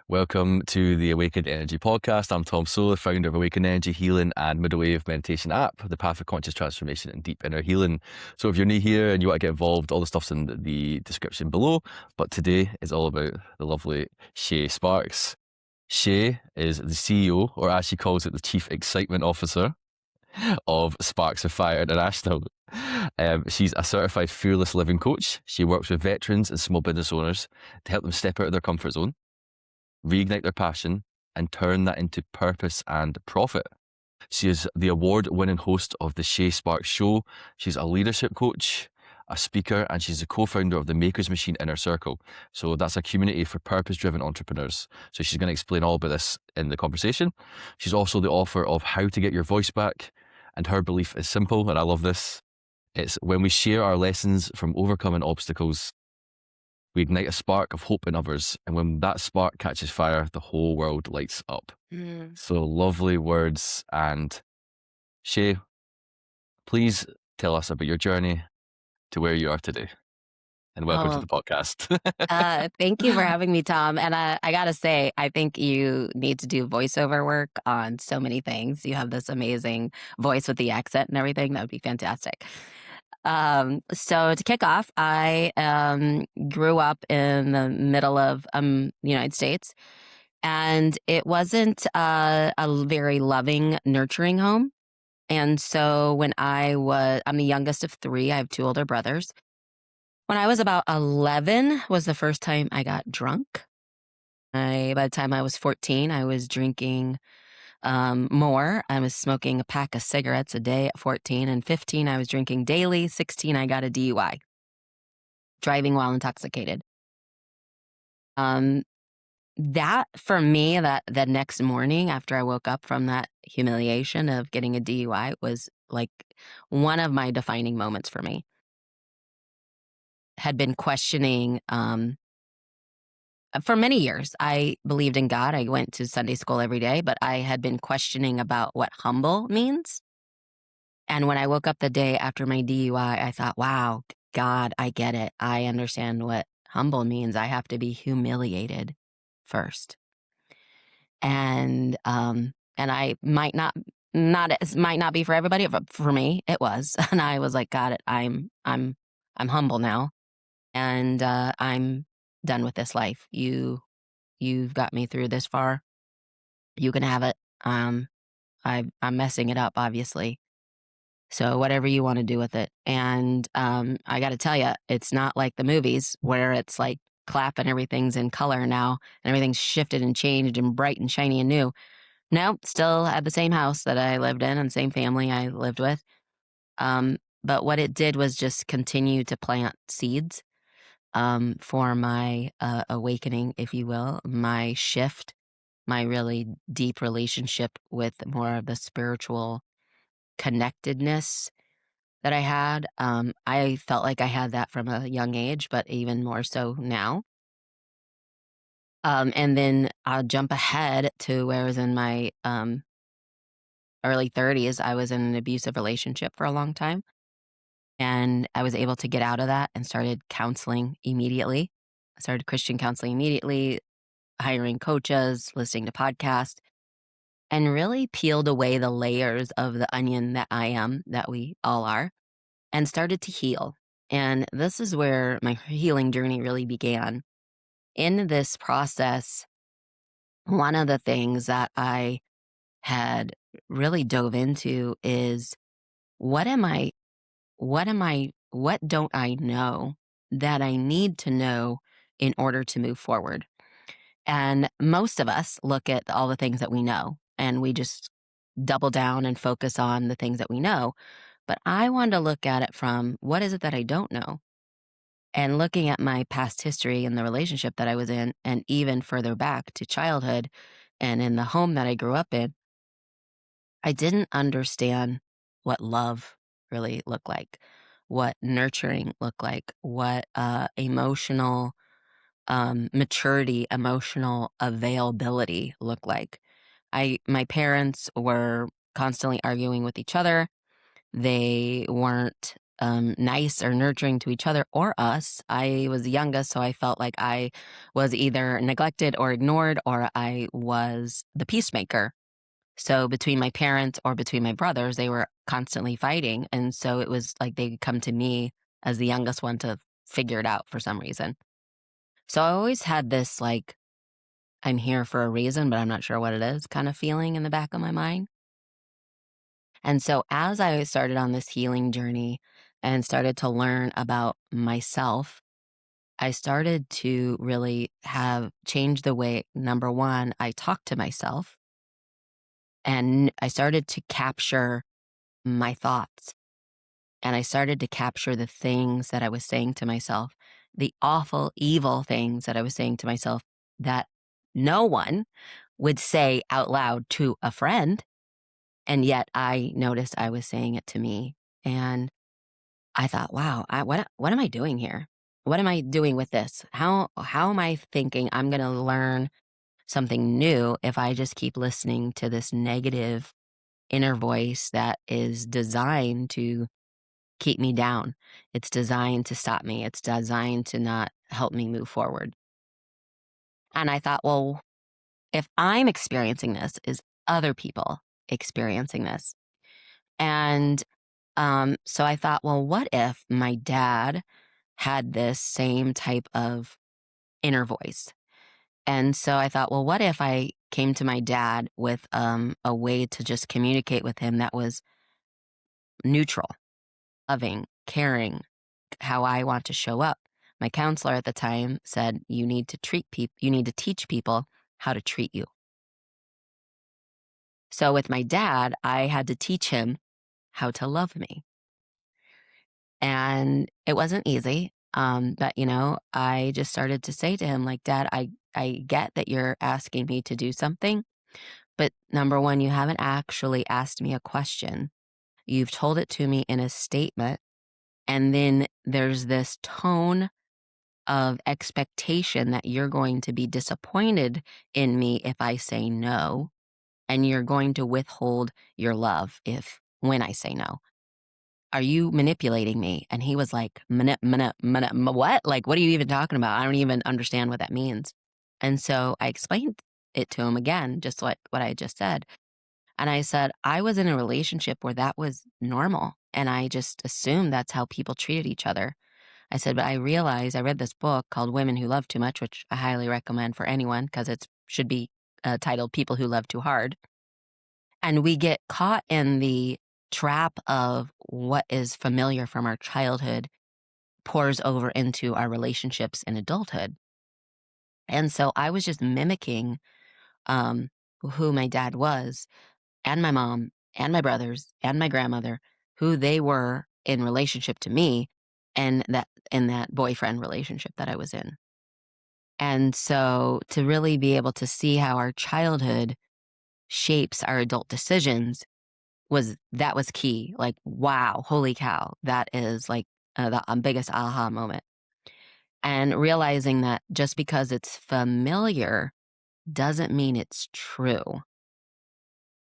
Welcome to the Awakened Energy Podcast. I'm Tom Solar, founder of Awakened Energy Healing and MiddleWave meditation app, the path of conscious transformation and deep inner healing. So if you're new here and you want to get involved, all the stuff's in the description below. But today is all about the lovely SHＡ Sparks. SHA is the CEO, or as she calls it, the Chief Excitement Officer of Sparks of Fire International. She's a certified fearless living coach. She works with veterans and small business owners to help them step out of their comfort zone, reignite their passion, and turn that into purpose and profit. She is the award-winning host of the SHA Sparks show. She's a leadership coach, a speaker, and she's the co-founder of the Maker's Machine Inner Circle. So that's a community for purpose-driven entrepreneurs. So she's going to explain all about this in the conversation. She's also the author of How to Get Your Voice Back, and her belief is simple, and I love this. It's when we share our lessons from overcoming obstacles, we ignite a spark of hope in others. And when that spark catches fire, the whole world lights up. So lovely words. And SHAA, please tell us about your journey to where you are today. And welcome to Oh, the podcast. thank you for having me, Tom. And I gotta say, I think you need to do voiceover work on so many things. You have this amazing voice with the accent and everything. That would be fantastic. So to kick off, I grew up in the middle of the United States, and it wasn't a very loving, nurturing home. And so I'm the youngest of three. I have two older brothers. When I was about 11 was the first time I got drunk. By the time I was 14, I was drinking more. I was smoking a pack of cigarettes a day at 14. And 15, I was drinking daily. 16, I got a DUI, driving while intoxicated. Um, that for me, that the next morning after I woke up from that humiliation of getting a DUI was like one of my defining moments for me. Had been questioning for many years. I believed in God. I went to Sunday school every day, but I had been questioning about what humble means. And when I woke up the day after my DUI, I thought, wow, God, I get it. I understand what humble means. I have to be humiliated first. And I might not be for everybody, but for me, it was. And I was like, got it. I'm humble now, and I'm done with this life. You've got me through this far. You can have it. I'm messing it up, obviously. So whatever you want to do with it. And I got to tell you, it's not like the movies where it's like clap and everything's in color now and everything's shifted and changed and bright and shiny and new. No, still at the same house that I lived in and same family I lived with. But what it did was just continue to plant seeds for my awakening, if you will, my shift, my really deep relationship with more of the spiritual connectedness that I had. I felt like I had that from a young age, but even more so now. And then I'll jump ahead to where I was in my early 30s. I was in an abusive relationship for a long time, and I was able to get out of that and started counseling immediately. I started Christian counseling immediately, hiring coaches, listening to podcasts, and really peeled away the layers of the onion that I am, that we all are, and started to heal. And this is where my healing journey really began. In this process, one of the things that I had really dove into is what am I, what don't I know that I need to know in order to move forward? And most of us look at all the things that we know and we just double down and focus on the things that we know. But I wanted to look at it from what is it that I don't know? And looking at my past history and the relationship that I was in, and even further back to childhood and in the home that I grew up in, I didn't understand what love really looked like, what nurturing looked like, what emotional maturity, emotional availability looked like. My parents were constantly arguing with each other. They weren't nice or nurturing to each other or us. I was the youngest, so I felt like I was either neglected or ignored, or I was the peacemaker. So between my parents or between my brothers, they were constantly fighting. And so it was like they'd come to me as the youngest one to figure it out for some reason. So I always had this like, I'm here for a reason, but I'm not sure what it is kind of feeling in the back of my mind. And so as I started on this healing journey and started to learn about myself, I started to really have changed the way, number one, I talk to myself. And I started to capture my thoughts. And I started to capture the things that I was saying to myself, the awful, evil things that I was saying to myself that no one would say out loud to a friend. And yet I noticed I was saying it to me. And I thought, wow, what am I doing here? What am I doing with this? How am I thinking I'm going to learn something new if I just keep listening to this negative inner voice that is designed to keep me down? It's designed to stop me. It's designed to not help me move forward. And I thought, well, if I'm experiencing this, is other people experiencing this? And so I thought, well, what if my dad had this same type of inner voice? And so I thought, well, what if I came to my dad with a way to just communicate with him that was neutral, loving, caring, how I want to show up? My counselor at the time said, you need to you need to teach people how to treat you. So with my dad, I had to teach him how to love me. And it wasn't easy. But I just started to say to him, like, Dad, I get that you're asking me to do something, but number one, you haven't actually asked me a question. You've told it to me in a statement. And then there's this tone of expectation that you're going to be disappointed in me if I say no, and you're going to withhold your love when I say no. Are you manipulating me? And he was like, what? Like, what are you even talking about? I don't even understand what that means. And so I explained it to him again, just like what I just said. And I said, I was in a relationship where that was normal. And I just assumed that's how people treated each other. I said, but I realized I read this book called Women Who Love Too Much, which I highly recommend for anyone because it should be titled People Who Love Too Hard. And we get caught in the trap of what is familiar from our childhood pours over into our relationships in adulthood. And so I was just mimicking who my dad was, and my mom, and my brothers, and my grandmother, who they were in relationship to me, and that in that boyfriend relationship that I was in. And so to really be able to see how our childhood shapes our adult decisions was key. Like, wow, holy cow, that is like the biggest aha moment. And realizing that just because it's familiar doesn't mean it's true.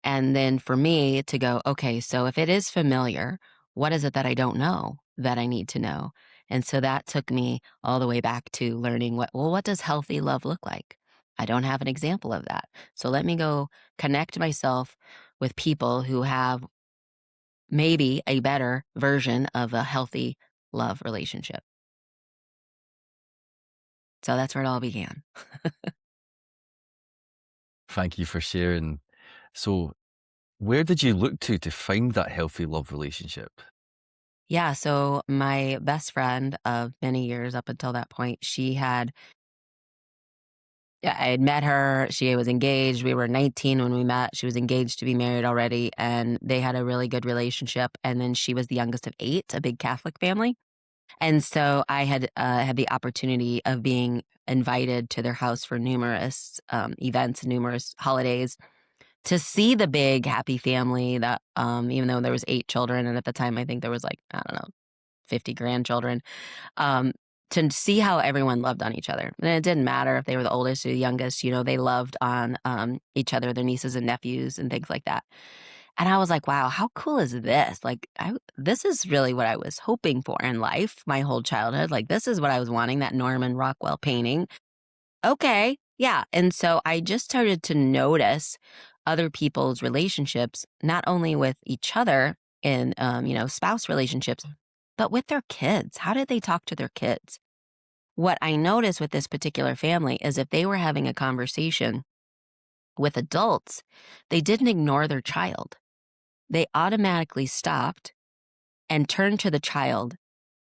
And then for me to go, okay, so if it is familiar, what is it that I don't know that I need to know? And so that took me all the way back to learning what does healthy love look like? I don't have an example of that. So let me go connect myself with people who have maybe a better version of a healthy love relationship. So that's where it all began. Thank you for sharing. So, where did you look to find that healthy love relationship? Yeah, so my best friend of many years up until that point, yeah, I had met her. She was engaged. We were 19 when we met. She was engaged to be married already, and they had a really good relationship. And then she was the youngest of eight, a big Catholic family. And so I had the opportunity of being invited to their house for numerous events, numerous holidays, to see the big happy family that even though there was eight children, and at the time I think there was like, I don't know, 50 grandchildren, um, to see how everyone loved on each other. And it didn't matter if they were the oldest or the youngest, they loved on each other, their nieces and nephews and things like that. And I was like, wow, how cool is this? Like, this is really what I was hoping for in life, my whole childhood. Like, this is what I was wanting, that Norman Rockwell painting. Okay. Yeah. And so I just started to notice other people's relationships, not only with each other in, spouse relationships, but with their kids. How did they talk to their kids? What I noticed with this particular family is if they were having a conversation with adults, they didn't ignore their child. They automatically stopped and turned to the child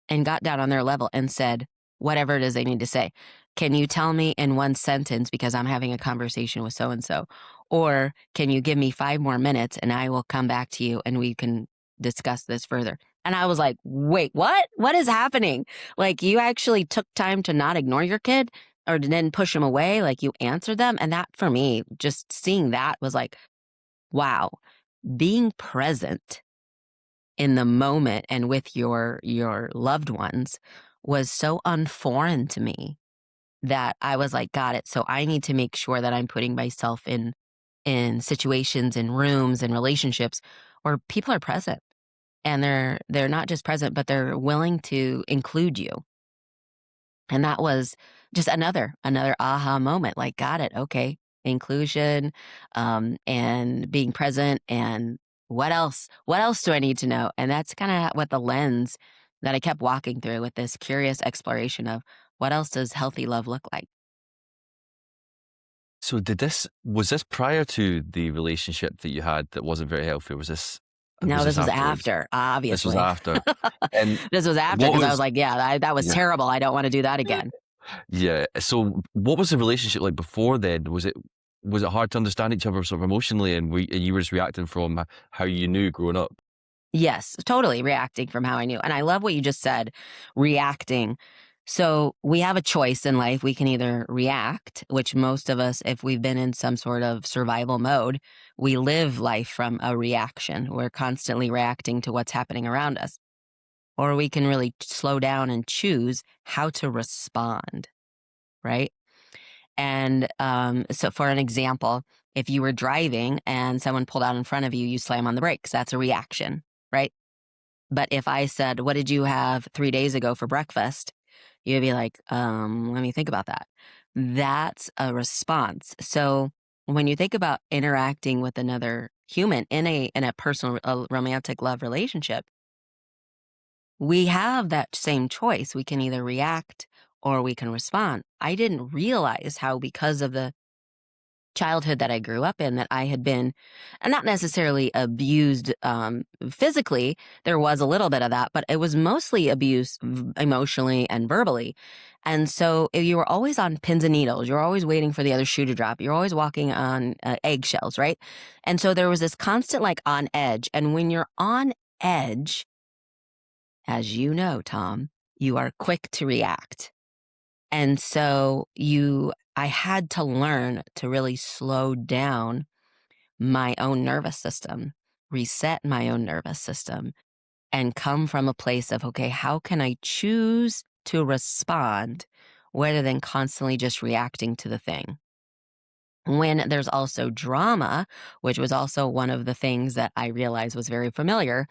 and got down on their level and said, whatever it is they need to say. Can you tell me in one sentence because I'm having a conversation with so and so? Or can you give me 5 more minutes and I will come back to you and we can discuss this further? And I was like, wait, what? What is happening? Like, you actually took time to not ignore your kid or didn't push them away. Like, you answered them. And that, for me, just seeing that was like, wow, being present in the moment and with your loved ones was so unforeign to me that I was like, got it. So I need to make sure that I'm putting myself in situations, in rooms, and relationships where people are present and they're not just present, but they're willing to include you. And that was just another aha moment. Like, got it. Okay. Inclusion, and being present, and what else? What else do I need to know? And that's kind of what the lens that I kept walking through with this curious exploration of what else does healthy love look like? So was this prior to the relationship that you had that wasn't very healthy? No, Was this this was afterwards? after, This was obviously. after. And This was after what because I was was like, yeah, that was yeah. terrible. I don't want to do that again. Yeah. So what was the relationship like before then? Was it hard to understand each other sort of emotionally, and you were just reacting from how you knew growing up? Yes, totally reacting from how I knew. And I love what you just said, reacting. So we have a choice in life. We can either react, which most of us, if we've been in some sort of survival mode, we live life from a reaction. We're constantly reacting to what's happening around us. Or we can really slow down and choose how to respond, right? And so, for an example, if you were driving and someone pulled out in front of you, you slam on the brakes. That's a reaction, right? But if I said, "What did you have 3 days ago for breakfast?" You'd be like, let me think about that." That's a response. So when you think about interacting with another human in a personal, romantic love relationship, we have that same choice. We can either react or we can respond. I didn't realize how, because of the childhood that I grew up in, that I had been not necessarily abused physically. There was a little bit of that, but it was mostly abuse emotionally and verbally. And so you were always on pins and needles. You're always waiting for the other shoe to drop. You're always walking on eggshells, right? And so there was this constant like on edge. And when you're on edge, as you know, Tom, you are quick to react. And so I had to learn to really slow down my own nervous system, reset my own nervous system, and come from a place of, okay, how can I choose to respond rather than constantly just reacting to the thing? When there's also drama, which was also one of the things that I realized was very familiar,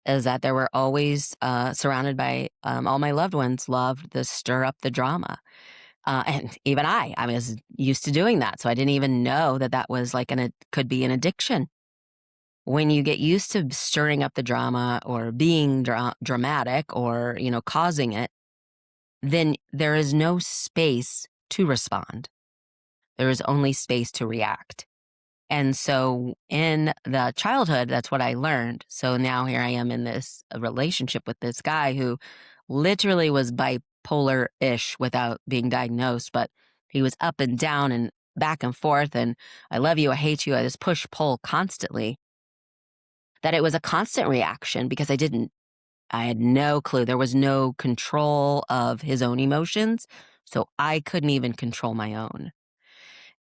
is that there were always surrounded by all my loved ones loved to stir up the drama. And even I was used to doing that. So I didn't even know that that was like it could be an addiction. When you get used to stirring up the drama or being dramatic or, causing it, then there is no space to respond. There is only space to react. And so in the childhood, that's what I learned. So now here I am in this relationship with this guy who literally was bipolar ish without being diagnosed, but he was up and down and back and forth. And I love you, I hate you. I just push pull constantly. That it was a constant reaction because I had no clue. There was no control of his own emotions. So I couldn't even control my own.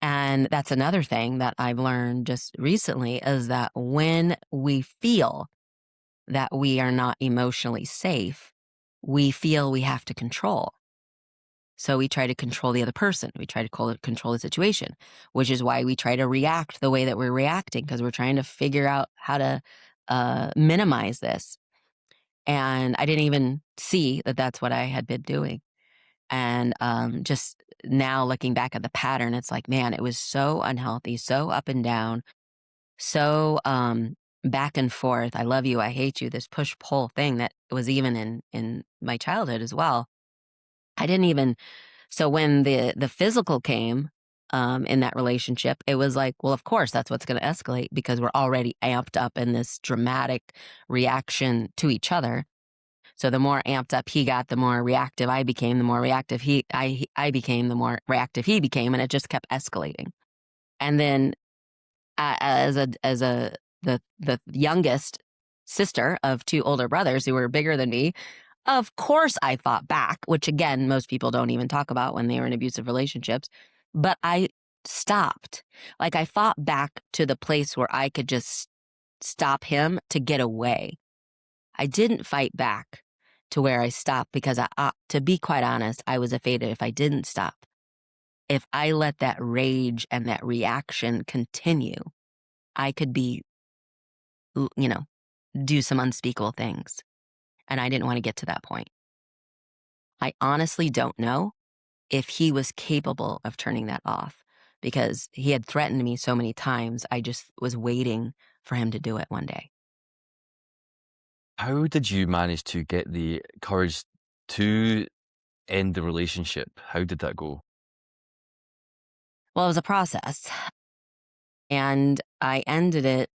And that's another thing that I've learned just recently is that when we feel that we are not emotionally safe, we feel we have to control. So we try to control the other person. We try to control the situation, which is why we try to react the way that we're reacting, because we're trying to figure out how to minimize this. And I didn't even see that that's what I had been doing. And just now looking back at the pattern, it's like, man, it was so unhealthy, so up and down, so back and forth. I love you, I hate you. This push pull thing that was even in my childhood as well. I didn't even. So when the physical came in that relationship, it was like, well, of course, that's what's going to escalate because we're already amped up in this dramatic reaction to each other. So the more amped up he got, the more reactive I became. The more reactive I became, the more reactive he became, and it just kept escalating. And then as a the youngest sister of two older brothers who were bigger than me, of course I fought back, which again most people don't even talk about when they were in abusive relationships. But I stopped. Like I fought back to the place where I could just stop him to get away. I didn't fight back to where I stopped because to be quite honest, I was afraid that if I didn't stop, if I let that rage and that reaction continue, I could be, you know, do some unspeakable things. And I didn't want to get to that point. I honestly don't know if he was capable of turning that off because he had threatened me so many times. I just was waiting for him to do it one day. How did you manage to get the courage to end the relationship? How did that go? Well, it was a process. And I ended it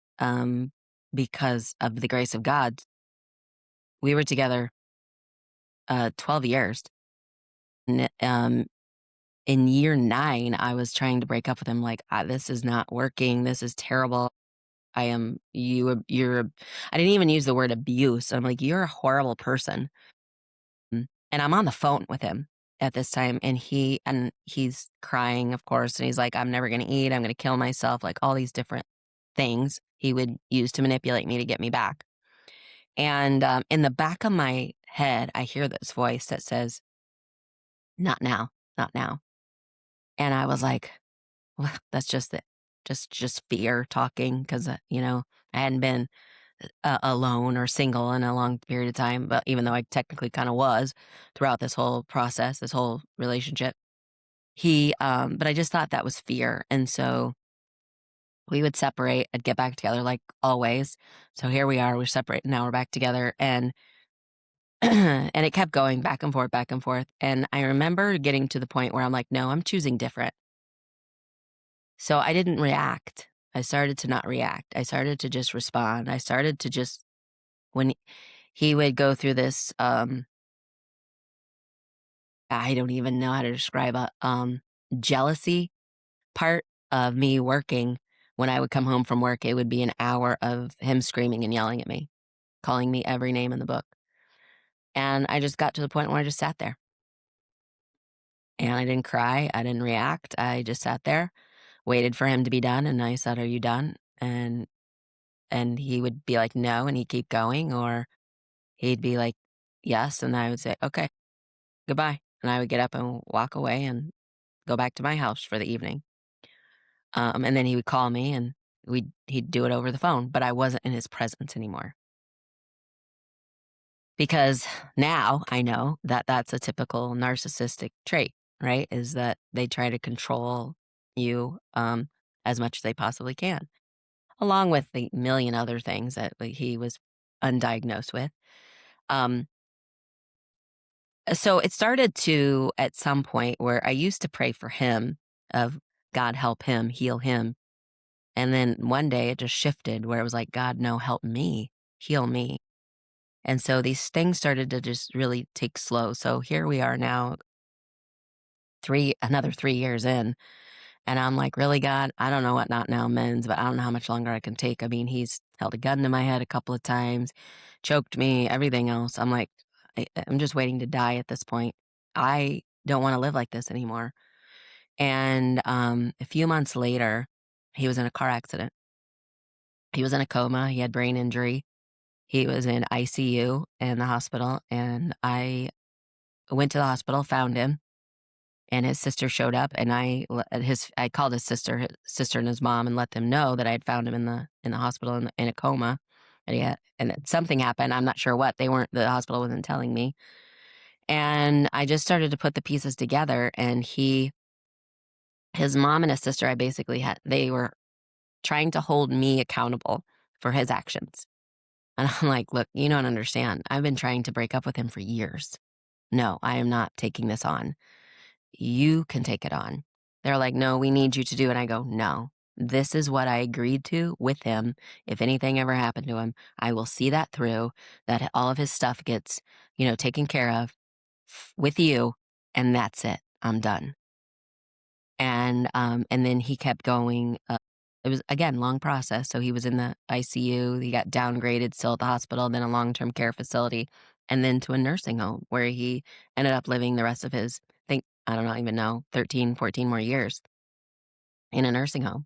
because of the grace of God. We were together 12 years. And in year 9, I was trying to break up with him. Like, this is not working. This is terrible. I didn't even use the word abuse. I'm like, you're a horrible person. And I'm on the phone with him at this time. And he's crying, of course. And he's like, I'm never going to eat. I'm going to kill myself. Like all these different things he would use to manipulate me to get me back. And in the back of my head, I hear this voice that says, not now, not now. And I was like, well, that's just it. Just fear talking because, I hadn't been alone or single in a long period of time, but even though I technically kind of was throughout this whole process, this whole relationship, but I just thought that was fear. And so we would separate, I'd get back together like always. So here we are, we're separated. Now we're back together. And, and it kept going back and forth, back and forth. And I remember getting to the point where I'm like, no, I'm choosing different. So I didn't react. I started to not react. I started to just respond. I started to just, when he would go through this, I don't even know how to describe a jealousy part of me working. When I would come home from work, it would be an hour of him screaming and yelling at me, calling me every name in the book. And I just got to the point where I just sat there. And I didn't cry. I didn't react. I just sat there, waited for him to be done. And I said, are you done? And he would be like, no. And he'd keep going. Or he'd be like, yes. And I would say, okay, goodbye. And I would get up and walk away and go back to my house for the evening. And then he would call me and he'd do it over the phone, but I wasn't in his presence anymore. Because now I know that that's a typical narcissistic trait, right? Is that they try to control you as much as they possibly can, along with the million other things that he was undiagnosed with. So it started to, at some point where I used to pray for him of God help him, heal him. And then one day it just shifted where it was like, God, no, help me, heal me. And so these things started to just really take slow. So here we are now, another 3 years in. And I'm like, really, God, I don't know what not now means, but I don't know how much longer I can take. I mean, he's held a gun to my head a couple of times, choked me, everything else. I'm like, I'm just waiting to die at this point. I don't want to live like this anymore. And a few months later, he was in a car accident. He was in a coma. He had brain injury. He was in ICU in the hospital. And I went to the hospital, found him. and his sister showed up, and I called his sister and his mom and let them know that I had found him in the hospital in a coma, and that something happened. I'm not sure what. The hospital wasn't telling me, and I just started to put the pieces together. And his mom and his sister, I basically had they were trying to hold me accountable for his actions. And I'm like, look, you don't understand. I've been trying to break up with him for years. No, I am not taking this on. You can take it on. They're like, no, we need you to do it. And I go, no, this is what I agreed to with him. If anything ever happened to him, I will see that through, that all of his stuff gets, taken care of with you. And that's it. I'm done. And then he kept going. It was, again, long process. So he was in the ICU. He got downgraded, still at the hospital, then a long-term care facility, and then to a nursing home where he ended up living the rest of his, I don't even know, 13, 14 more years in a nursing home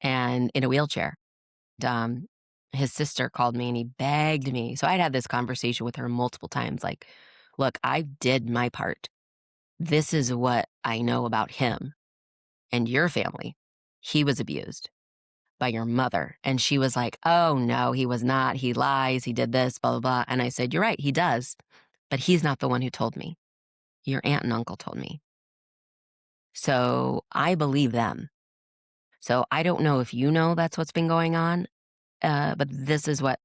and in a wheelchair. Um, his sister called me and he begged me. So I'd had this conversation with her multiple times, like, look, I did my part. This is what I know about him and your family. He was abused by your mother. And she was like, oh, no, he was not. He lies. He did this, blah, blah, blah. And I said, you're right. He does. But he's not the one who told me. Your aunt and uncle told me. So I believe them. So I don't know if you know that's what's been going on. But this is what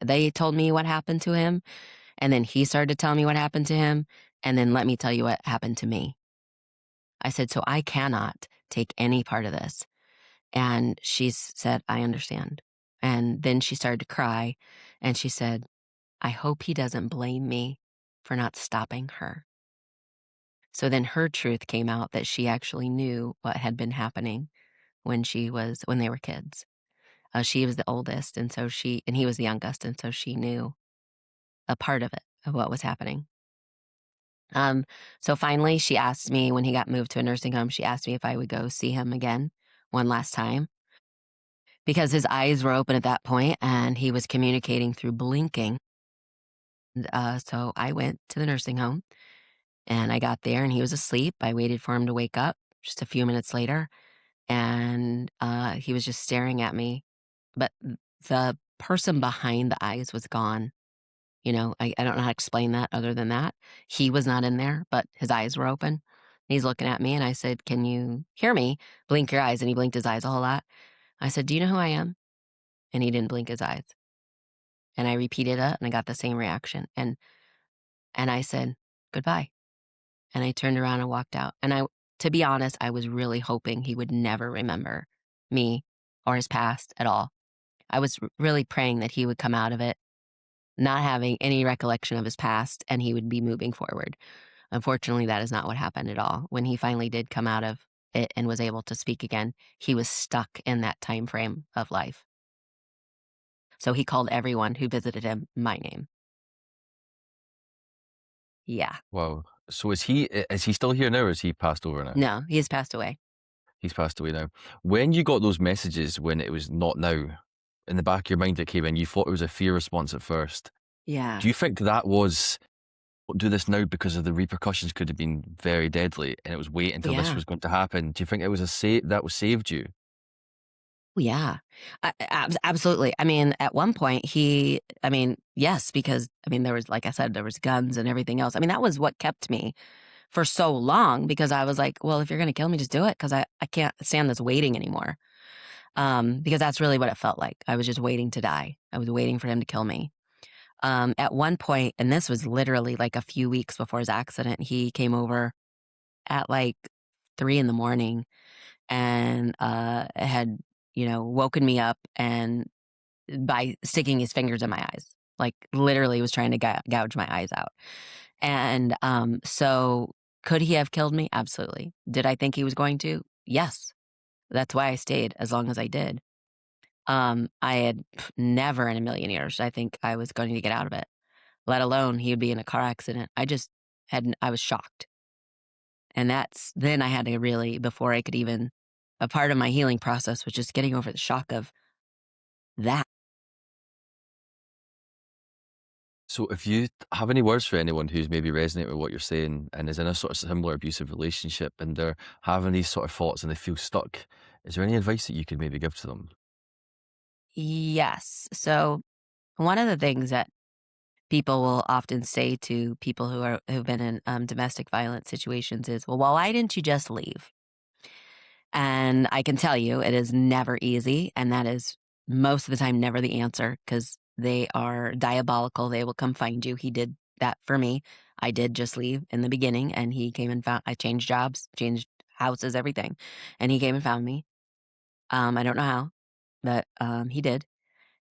they told me what happened to him. And then he started to tell me what happened to him. And then let me tell you what happened to me. I said, so I cannot take any part of this. And she said, I understand. And then she started to cry and she said, I hope he doesn't blame me for not stopping her. So then her truth came out that she actually knew what had been happening when they were kids. She was the oldest, and he was the youngest, and so she knew a part of it, of what was happening. So finally she asked me, when he got moved to a nursing home, she asked me if I would go see him again one last time, because his eyes were open at that point and he was communicating through blinking. So I went to the nursing home and I got there and he was asleep. I waited for him to wake up just a few minutes later, and he was just staring at me. But the person behind the eyes was gone. I don't know how to explain that other than that. He was not in there, but his eyes were open. He's looking at me and I said, can you hear me? Blink your eyes. And he blinked his eyes a whole lot. I said, do you know who I am? And he didn't blink his eyes. And I repeated it and I got the same reaction. And I said, goodbye. And I turned around and walked out. And to be honest, I was really hoping he would never remember me or his past at all. I was really praying that he would come out of it not having any recollection of his past and he would be moving forward. Unfortunately, that is not what happened at all. When he finally did come out of it and was able to speak again, he was stuck in that time frame of life. So he called everyone who visited him my name. Yeah. Wow. So is he still here now, or is he passed over now? No, he has passed away. He's passed away now. When you got those messages when it was not now, in the back of your mind it came in, you thought it was a fear response at first. Yeah. Do you think that was, do this now because of the repercussions could have been very deadly, and it was wait until this Yeah. was going to happen? Do you think it was that was saved you? Yeah. Absolutely. I mean, at one point yes, because there was, like I said, there was guns and everything else. That was what kept me for so long, because I was like, well, if you're going to kill me, just do it, because I can't stand this waiting anymore. Because that's really what it felt like. I was just waiting to die. I was waiting for him to kill me. At one point, and this was literally like a few weeks before his accident, he came over at like 3 a.m. and had, woken me up and by sticking his fingers in my eyes, like literally was trying to gouge my eyes out. And so could he have killed me? Absolutely. Did I think he was going to? Yes. That's why I stayed as long as I did. I had never in a million years, I think I was going to get out of it, let alone he would be in a car accident. I was shocked. And then I had to really, before I could even, a part of my healing process was just getting over the shock of that. So if you have any words for anyone who's maybe resonating with what you're saying and is in a sort of similar abusive relationship and they're having these sort of thoughts and they feel stuck, is there any advice that you could maybe give to them? Yes. So one of the things that people will often say to people who've been in domestic violence situations is, well, why didn't you just leave? And I can tell you, it is never easy, and that is most of the time never the answer because they are diabolical. They will come find you. He did that for me. I did just leave in the beginning, and he came and found. I changed jobs, changed houses, everything, and he came and found me. I don't know how, but he did.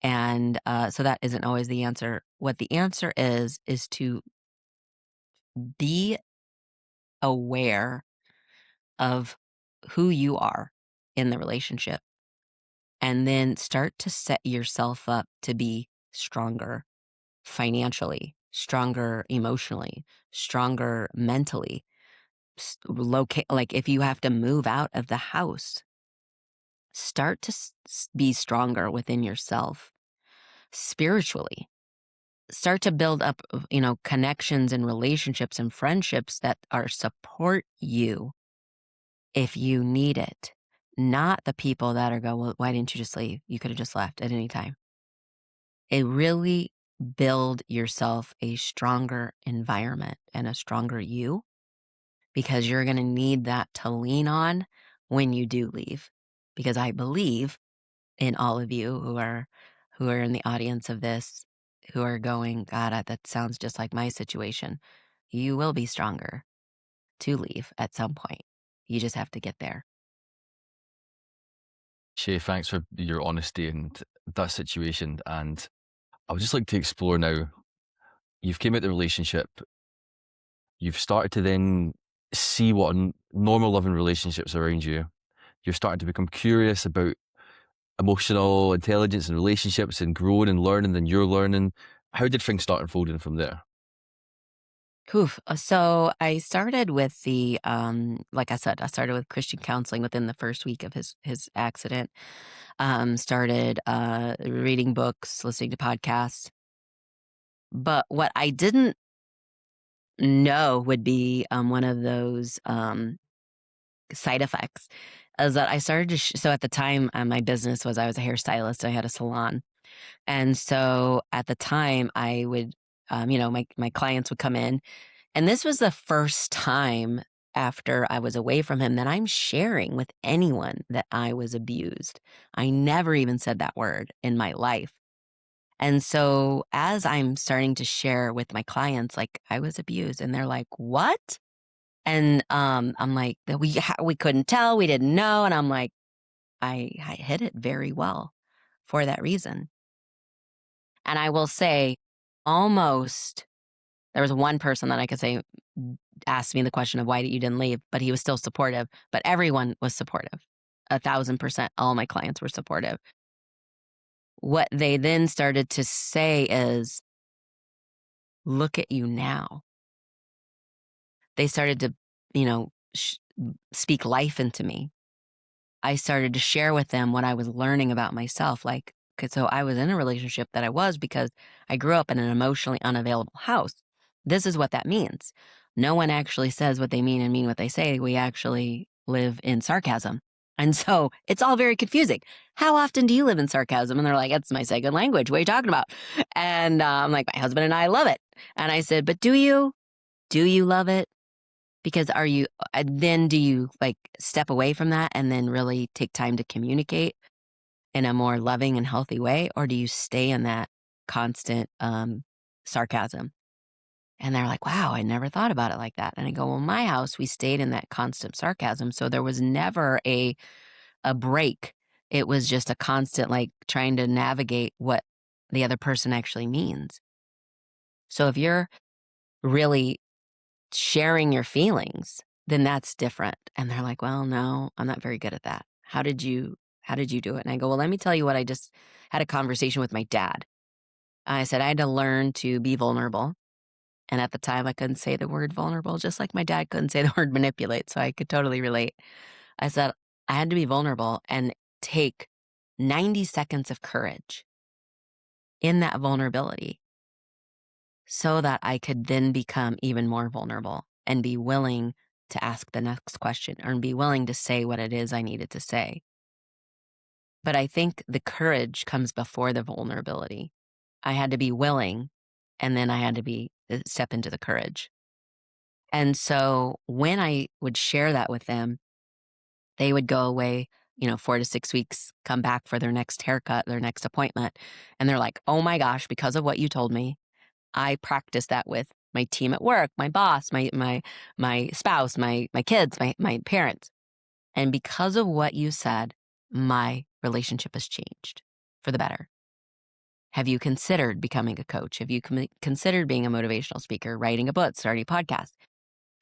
And so that isn't always the answer. What the answer is to be aware of who you are in the relationship and then start to set yourself up to be stronger financially, stronger emotionally, stronger mentally. Locate, like if you have to move out of the house, start to be stronger within yourself spiritually. Start to build up, connections and relationships and friendships that are support you if you need it, not the people that are go, well, why didn't you just leave? You could have just left at any time. It really build yourself a stronger environment and a stronger you because you're going to need that to lean on when you do leave. Because I believe in all of you who are in the audience of this, who are going, God, that sounds just like my situation. You will be stronger to leave at some point. You just have to get there. Shay, thanks for your honesty and that situation. And I would just like to explore now. You've came out the relationship, you've started to then see what normal loving relationships around you. You're starting to become curious about emotional intelligence and relationships and growing and learning and you're learning. How did things start unfolding from there? Oof. So I started with like I said, I started with Christian counseling within the first week of his accident. Started reading books, listening to podcasts. But what I didn't know would be one of those side effects is that I started to. So at the time, my business was I was a hairstylist. I had a salon, and so at the time, I would, my clients would come in. And this was the first time after I was away from him that I'm sharing with anyone that I was abused. I never even said that word in my life. And so as I'm starting to share with my clients, like I was abused, and they're like, "What?" And I'm like, we couldn't tell, we didn't know, and I'm like, I hid it very well for that reason. And I will say, almost there was one person that I could say asked me the question of why you didn't leave, but he was still supportive. But everyone was supportive. 1,000%. All my clients were supportive. What they then started to say is, look at you now. They started to, you know, speak life into me. I started to share with them what I was learning about myself. Like, 'cause so I was in a relationship that I was because I grew up in an emotionally unavailable house. This is what that means. No one actually says what they mean and mean what they say. We actually live in sarcasm. And so it's all very confusing. How often do you live in sarcasm? And they're like, it's my second language. What are you talking about? And I'm like, my husband and I love it. And I said, but do you? Do you love it? Because are you then do you, like, step away from that and then really take time to communicate in a more loving and healthy way, or do you stay in that constant, sarcasm? And they're like, "Wow, I never thought about it like that." And I go, "Well, my house, we stayed in that constant sarcasm, so there was never a break. It was just a constant, like, trying to navigate what the other person actually means." So if you're really sharing your feelings, then that's different. And they're like, well, no, I'm not very good at that. How did you do it? And I go, well, let me tell you what I just had a conversation with my dad. I said I had to learn to be vulnerable. And at the time I couldn't say the word vulnerable, just like my dad couldn't say the word manipulate. So I could totally relate. I said I had to be vulnerable and take 90 seconds of courage in that vulnerability so that I could then become even more vulnerable and be willing to ask the next question or be willing to say what it is I needed to say. But I think the courage comes before the vulnerability. I had to be willing, and then I had to be step into the courage. And so when I would share that with them, they would go away, 4 to 6 weeks, come back for their next haircut, their next appointment, and they're like, "Oh my gosh, because of what you told me, I practiced that with my team at work, my boss, my spouse, my kids, my parents. And because of what you said, my relationship has changed for the better. Have you considered becoming a coach? Have you considered being a motivational speaker, writing a book, starting a podcast?"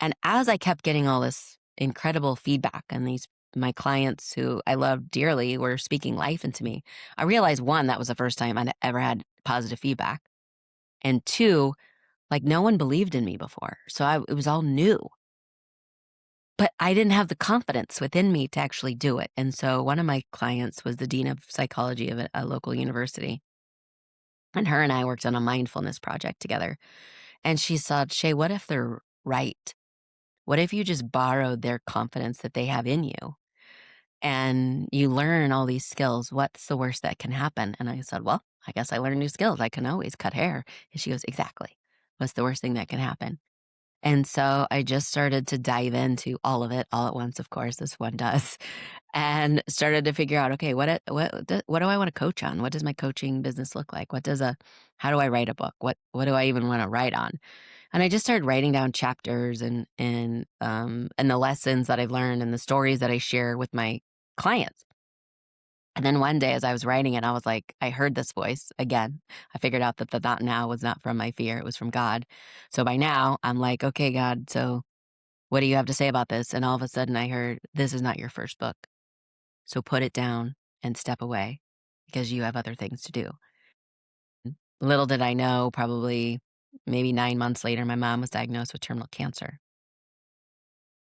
And as I kept getting all this incredible feedback and these my clients who I love dearly were speaking life into me, I realized one, that was the first time I'd ever had positive feedback. And two, like no one believed in me before. So it was all new. But I didn't have the confidence within me to actually do it. And so one of my clients was the dean of psychology of a local university. And her and I worked on a mindfulness project together. And she said, "Shay, what if they're right? What if you just borrowed their confidence that they have in you and you learn all these skills? What's the worst that can happen?" And I said, "Well, I guess I learned new skills. I can always cut hair." And she goes, "Exactly. What's the worst thing that can happen?" And so I just started to dive into all of it all at once, of course, as one does, and started to figure out, okay, what do I want to coach on? What does my coaching business look like? How do I write a book? What do I even want to write on? And I just started writing down chapters and the lessons that I've learned and the stories that I share with my clients. And then one day as I was writing it, I was like, I heard this voice again. I figured out that the not now was not from my fear, it was from God. So by now, I'm like, okay, God, so what do you have to say about this? And all of a sudden I heard, this is not your first book. So put it down and step away because you have other things to do. Little did I know, probably maybe 9 months later, my mom was diagnosed with terminal cancer.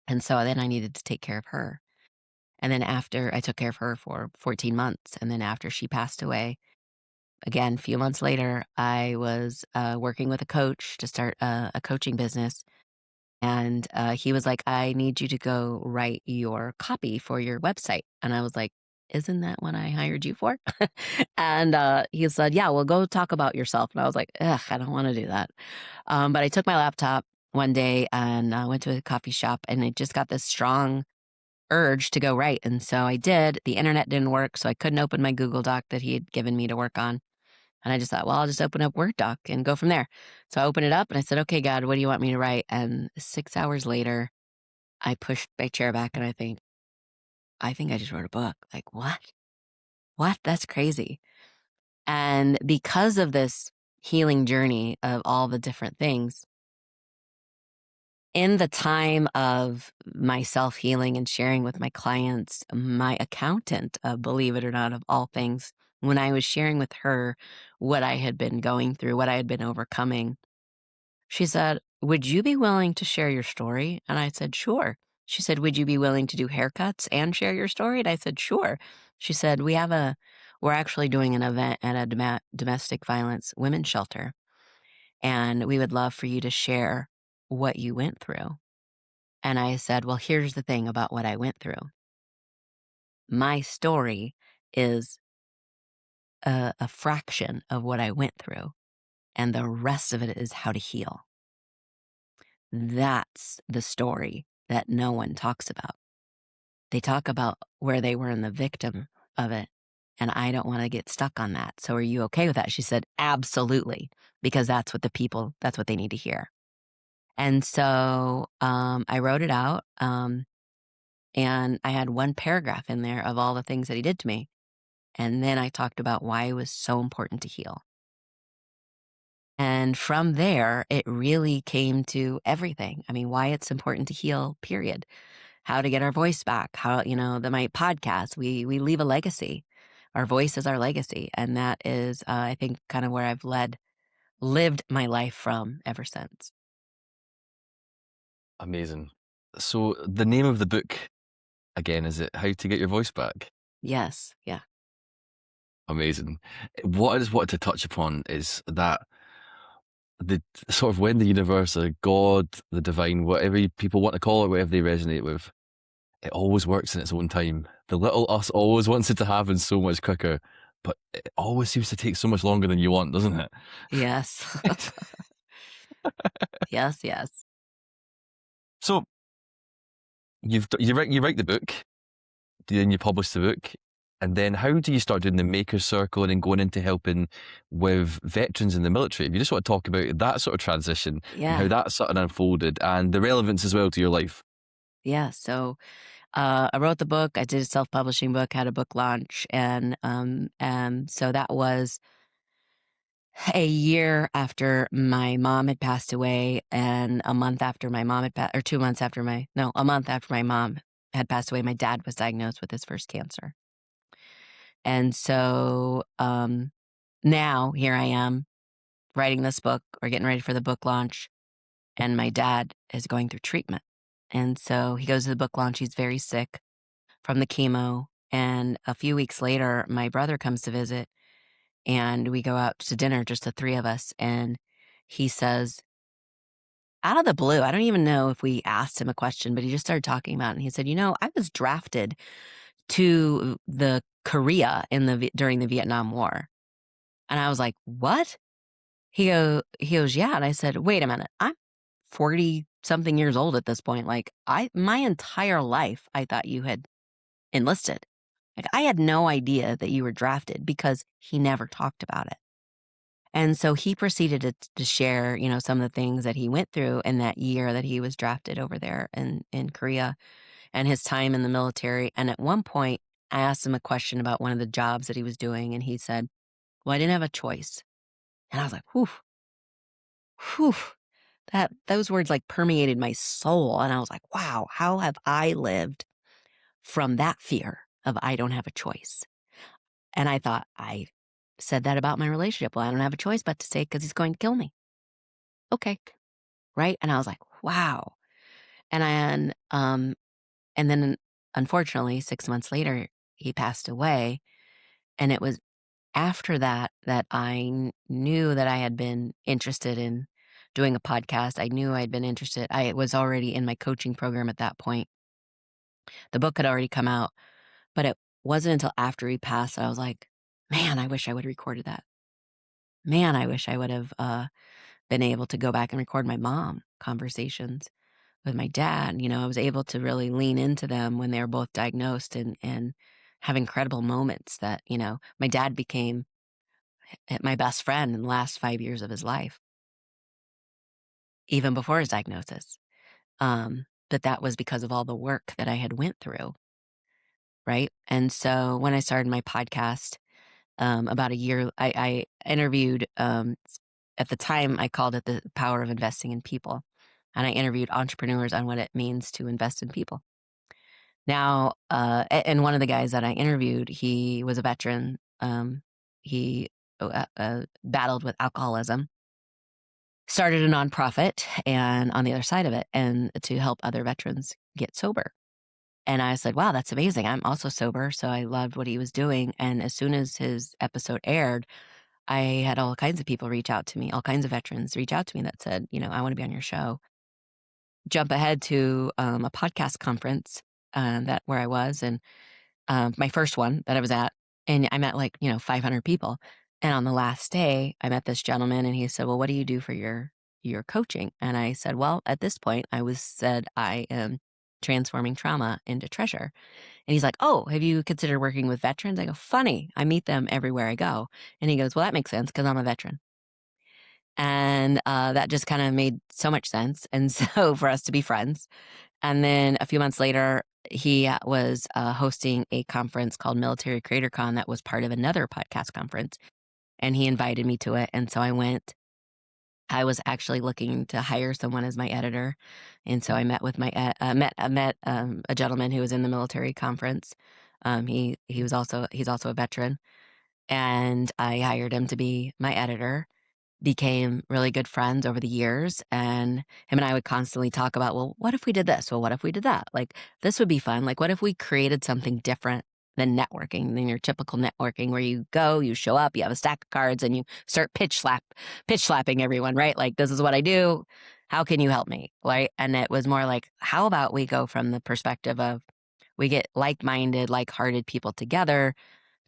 And so then I needed to take care of her. And then after I took care of her for 14 months, and then after she passed away, again, a few months later, I was working with a coach to start a coaching business. And he was like, "I need you to go write your copy for your website." And I was like, "Isn't that what I hired you for?" And he said, "Yeah, well, go talk about yourself." And I was like, "Ugh, I don't want to do that." But I took my laptop one day and went to a coffee shop, and I just got this strong urge to go write. And so I did. The internet didn't work, so I couldn't open my Google Doc that he had given me to work on. And I just thought, well, I'll just open up Word Doc and go from there. So I opened it up and I said, "Okay, God, what do you want me to write?" And 6 hours later, I pushed my chair back and I think I just wrote a book. Like, what? What? That's crazy. And because of this healing journey of all the different things, in the time of my self healing and sharing with my clients, my accountant, believe it or not, of all things, when I was sharing with her what I had been going through, what I had been overcoming, she said, "Would you be willing to share your story?" And I said, "Sure." She said, "Would you be willing to do haircuts and share your story?" And I said, "Sure." She said, we're actually doing an event at a domestic violence women's shelter, and we would love for you to share what you went through." And I said, "Well, here's the thing about what I went through. My story is a fraction of what I went through, and the rest of it is how to heal. That's the story that no one talks about. They talk about where they were in the victim of it, and I don't want to get stuck on that. So are you okay with that?" She said, "Absolutely," because that's what they need to hear. And so I wrote it out, and I had one paragraph in there of all the things that he did to me. And then I talked about why it was so important to heal. And from there, it really came to everything. I mean, why it's important to heal, period. How to get our voice back, my podcast, we leave a legacy. Our voice is our legacy. And that is, I think, kind of where I've lived my life from ever since. Amazing. So the name of the book, again, is it How to Get Your Voice Back? Yes. Yeah. Amazing. What I just wanted to touch upon is that the sort of when the universe, or God, the divine, whatever people want to call it, whatever they resonate with, it always works in its own time. The little us always wants it to happen so much quicker, but it always seems to take so much longer than you want, doesn't it? Yes. Yes, yes. So you write the book, then you publish the book, and then how do you start doing the maker circle and then going into helping with veterans in the military? If you just want to talk about that sort of transition and how Yeah. that sort of unfolded and the relevance as well to your life. Yeah. So I wrote the book. I did a self-publishing book, had a book launch, and so that was a year after my mom had passed away, and a month after my mom had passed, or 2 months after a month after my mom had passed away, my dad was diagnosed with his first cancer. And so now here I am writing this book or getting ready for the book launch, and my dad is going through treatment. And so he goes to the book launch. He's very sick from the chemo. And a few weeks later, my brother comes to visit, and we go out to dinner, just the three of us. And he says, out of the blue, I don't even know if we asked him a question, but he just started talking about it. And he said, I was drafted to the Korea during the Vietnam War. And I was like, what? He goes, yeah. And I said, wait a minute, I'm 40 something years old at this point. Like, my entire life, I thought you had enlisted. Like, I had no idea that you were drafted, because he never talked about it. And so he proceeded to share, some of the things that he went through in that year that he was drafted over there in Korea, and his time in the military. And at one point, I asked him a question about one of the jobs that he was doing, and he said, well, I didn't have a choice. And I was like, whew, whew. Those words like permeated my soul. And I was like, wow, how have I lived from that fear of I don't have a choice? And I thought, I said that about my relationship. Well, I don't have a choice but to say, because he's going to kill me. Okay. Right. And I was like, wow. And then unfortunately, 6 months later, he passed away. And it was after that that I knew that I had been interested in doing a podcast. I knew I'd been interested. I was already in my coaching program at that point. The book had already come out, but it wasn't until after he passed that I was like, man, I wish I would have recorded that. Man, I wish I would have been able to go back and record my mom conversations with my dad. I was able to really lean into them when they were both diagnosed, and have incredible moments that, my dad became my best friend in the last 5 years of his life, even before his diagnosis. But that was because of all the work that I had went through, right? And so when I started my podcast, about a year, I interviewed, at the time, I called it the power of investing in people. And I interviewed entrepreneurs on what it means to invest in people. Now, and one of the guys that I interviewed, he was a veteran. He battled with alcoholism, started a nonprofit, and on the other side of it, and to help other veterans get sober. And I said, wow, that's amazing. I'm also sober. So I loved what he was doing. And as soon as his episode aired, I had all kinds of people reach out to me, all kinds of veterans reach out to me that said, I want to be on your show. Jump ahead to a podcast conference that where I was, and my first one that I was at, and I met 500 people. And on the last day, I met this gentleman, and he said, "Well, what do you do for your coaching?" And I said, "Well, at this point, I am transforming trauma into treasure." And he's like, "Oh, have you considered working with veterans?" I go, "Funny, I meet them everywhere I go." And he goes, "Well, that makes sense because I'm a veteran." And that just kind of made so much sense. And so for us to be friends. And then a few months later, he was hosting a conference called Military Creator Con that was part of another podcast conference. And he invited me to it. And so I went. I was actually looking to hire someone as my editor. And so I met with met a gentleman who was in the military conference. He's also a veteran. And I hired him to be my editor, became really good friends over the years. And him and I would constantly talk about, well, what if we did this? Well, what if we did that? Like, this would be fun. Like, what if we created something different than networking, than your typical networking where you go, you show up, you have a stack of cards, and you start pitch slapping everyone, right? Like, this is what I do. How can you help me? Right. And it was more like, how about we go from the perspective of we get like-minded, like-hearted people together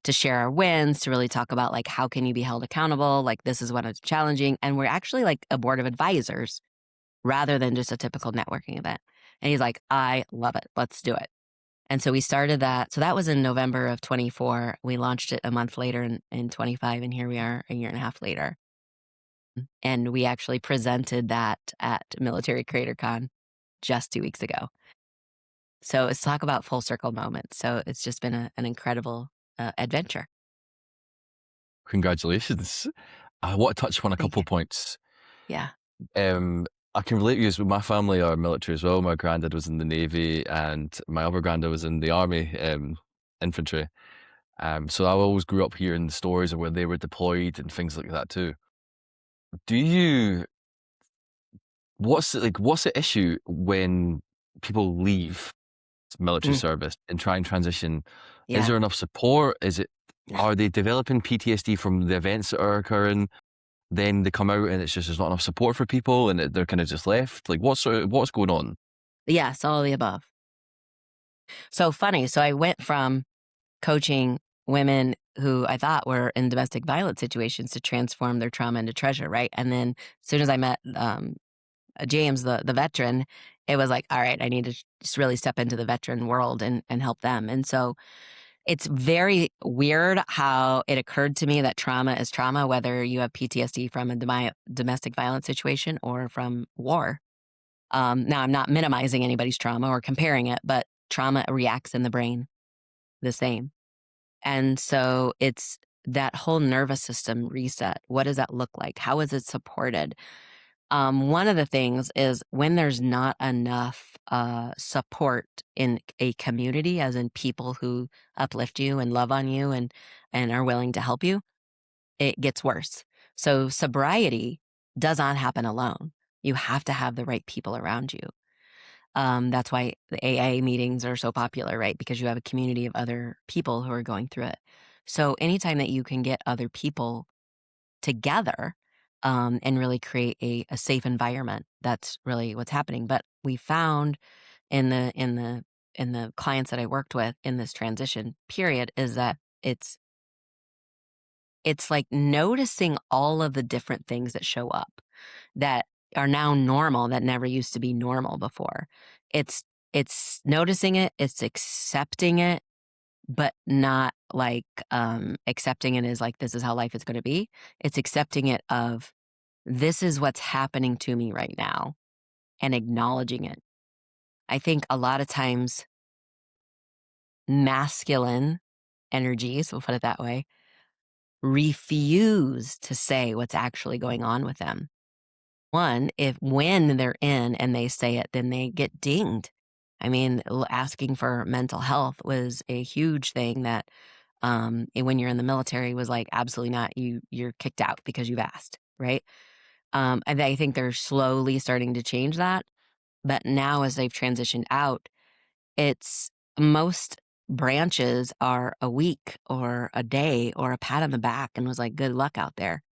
to share our wins, to really talk about like, how can you be held accountable? Like, this is what is challenging. And we're actually like a board of advisors rather than just a typical networking event. And he's like, I love it. Let's do it. And so we started that. So that was in November of 24. We launched it a month later in 25. And here we are a year and a half later. And we actually presented that at Military Creator Con just 2 weeks ago. So it's talk about full circle moments. So it's just been an incredible adventure. Congratulations. I want to touch on a Thank couple you. of points. Yeah. I can relate with you. My family are military as well. My granddad was in the Navy and my other granddad was in the Army, infantry. So I always grew up hearing the stories of where they were deployed and things like that too. Do you, what's the issue when people leave military Mm, service and try and transition? Is yeah. there enough support? No. Are they developing PTSD from the events that are occurring? Then they come out and it's just there's not enough support for people and they're kind of just left. Like what's going on? Yes, all of the above. So funny. So I went from coaching women who I thought were in domestic violence situations to transform their trauma into treasure, right? And then as soon as I met James, the veteran, it was like, all right, I need to just really step into the veteran world and help them. And so it's very weird how it occurred to me that trauma is trauma, whether you have PTSD from a domestic violence situation or from war. Now, I'm not minimizing anybody's trauma or comparing it, but trauma reacts in the brain the same. And so it's that whole nervous system reset. What does that look like? How is it supported? One of the things is when there's not enough support in a community, as in people who uplift you and love on you and are willing to help you, it gets worse. So sobriety does not happen alone. You have to have the right people around you. That's why the AA meetings are so popular, right? Because you have a community of other people who are going through it. So anytime that you can get other people together and really create a safe environment, that's really what's happening. But we found in the clients that I worked with in this transition period is that it's like noticing all of the different things that show up that are now normal that never used to be normal before. It's it's noticing it, it's accepting it, but not like accepting it as like this is how life is going to be. It's accepting it of this is what's happening to me right now and acknowledging it. I think a lot of times masculine energies, we'll put it that way, refuse to say what's actually going on with them. One, if when they're in and they say it, then they get dinged. I mean, asking for mental health was a huge thing that when you're in the military was like absolutely not. You're kicked out because you've asked, right? And I think they're slowly starting to change that. But now, as they've transitioned out, it's most branches are a week or a day or a pat on the back and was like, good luck out there.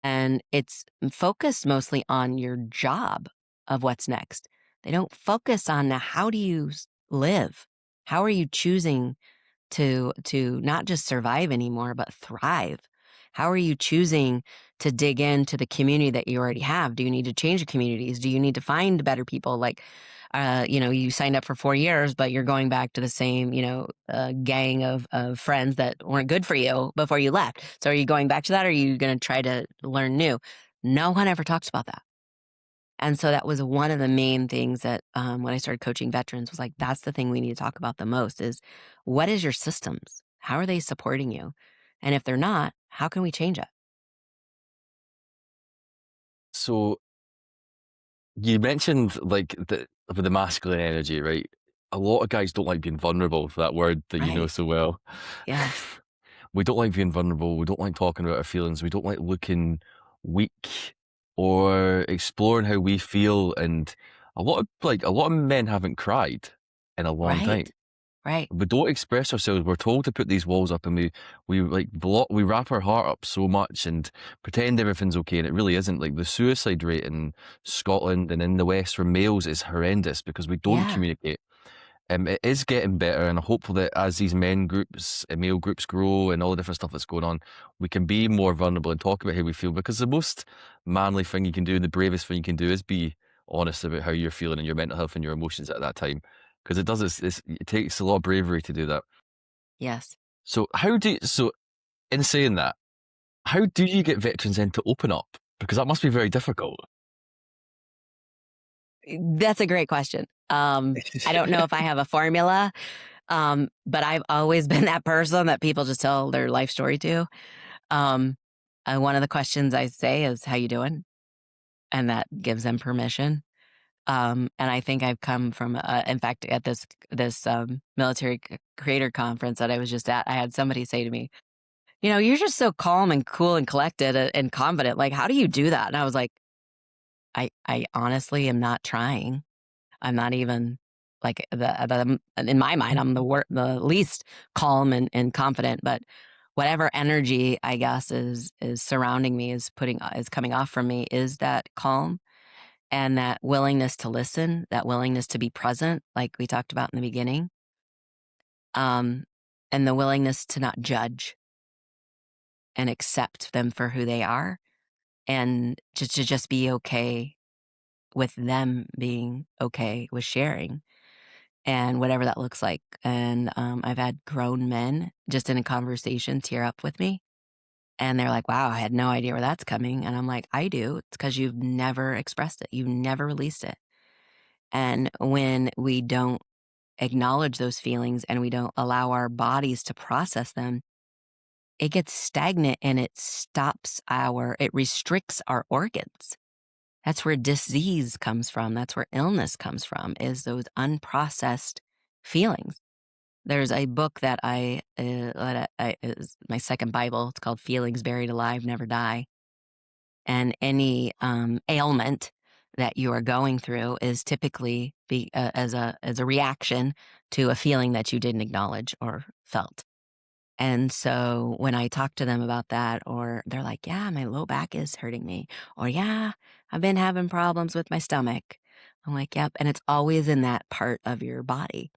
And it's focused mostly on your job of what's next. They don't focus on how do you live? How are you choosing to not just survive anymore, but thrive? How are you choosing to dig into the community that you already have? Do you need to change the communities? Do you need to find better people? Like, you signed up for 4 years, but you're going back to the same, gang of friends that weren't good for you before you left. So are you going back to that? Or are you going to try to learn new? No one ever talks about that. And so that was one of the main things that when I started coaching veterans was like, that's the thing we need to talk about the most is what is your systems? How are they supporting you? And if they're not, how can we change it? So you mentioned like the masculine energy, right? A lot of guys don't like being vulnerable, that word that you know Right. so well. Yeah. We don't like being vulnerable. We don't like talking about our feelings. We don't like looking weak or exploring how we feel. And a lot of men haven't cried in a long Right. time. Right. We don't express ourselves. We're told to put these walls up, and we like block. We wrap our heart up so much and pretend everything's okay, and it really isn't. Like the suicide rate in Scotland and in the West for males is horrendous because we don't Yeah. communicate. It is getting better, and I'm hopeful that as these men groups, male groups grow, and all the different stuff that's going on, we can be more vulnerable and talk about how we feel. Because the most manly thing you can do, the bravest thing you can do, is be honest about how you're feeling and your mental health and your emotions at that time. Because it takes a lot of bravery to do that. Yes. So in saying that, how do you get veterans in to open up? Because that must be very difficult. That's a great question. I don't know if I have a formula, but I've always been that person that people just tell their life story to. Um, one of the questions I say is, "How you doing?" And that gives them permission. And I think I've come from, in fact, at this military creator conference that I was just at, I had somebody say to me, "You're just so calm and cool and collected and confident. Like, how do you do that?" And I was like, "I honestly am not trying. I'm not even like in my mind, I'm the least calm and confident, but whatever energy I guess is surrounding me is coming off from me is that calm and that willingness to listen, that willingness to be present, like we talked about in the beginning, um, and the willingness to not judge and accept them for who they are, and to just be okay with them being okay with sharing and whatever that looks like. And I've had grown men just in a conversation tear up with me. And they're like, wow, I had no idea where that's coming. And I'm like, I do. It's because you've never expressed it, you've never released it. And when we don't acknowledge those feelings and we don't allow our bodies to process them, it gets stagnant and it restricts our organs. That's where disease comes from. That's where illness comes from, is those unprocessed feelings. There's a book that is my second Bible. It's called Feelings Buried Alive Never Die. And any ailment that you are going through is typically as a reaction to a feeling that you didn't acknowledge or felt. And so when I talk to them about that, or they're like, yeah, my low back is hurting me, or yeah, I've been having problems with my stomach. I'm like, yep. And it's always in that part of your body.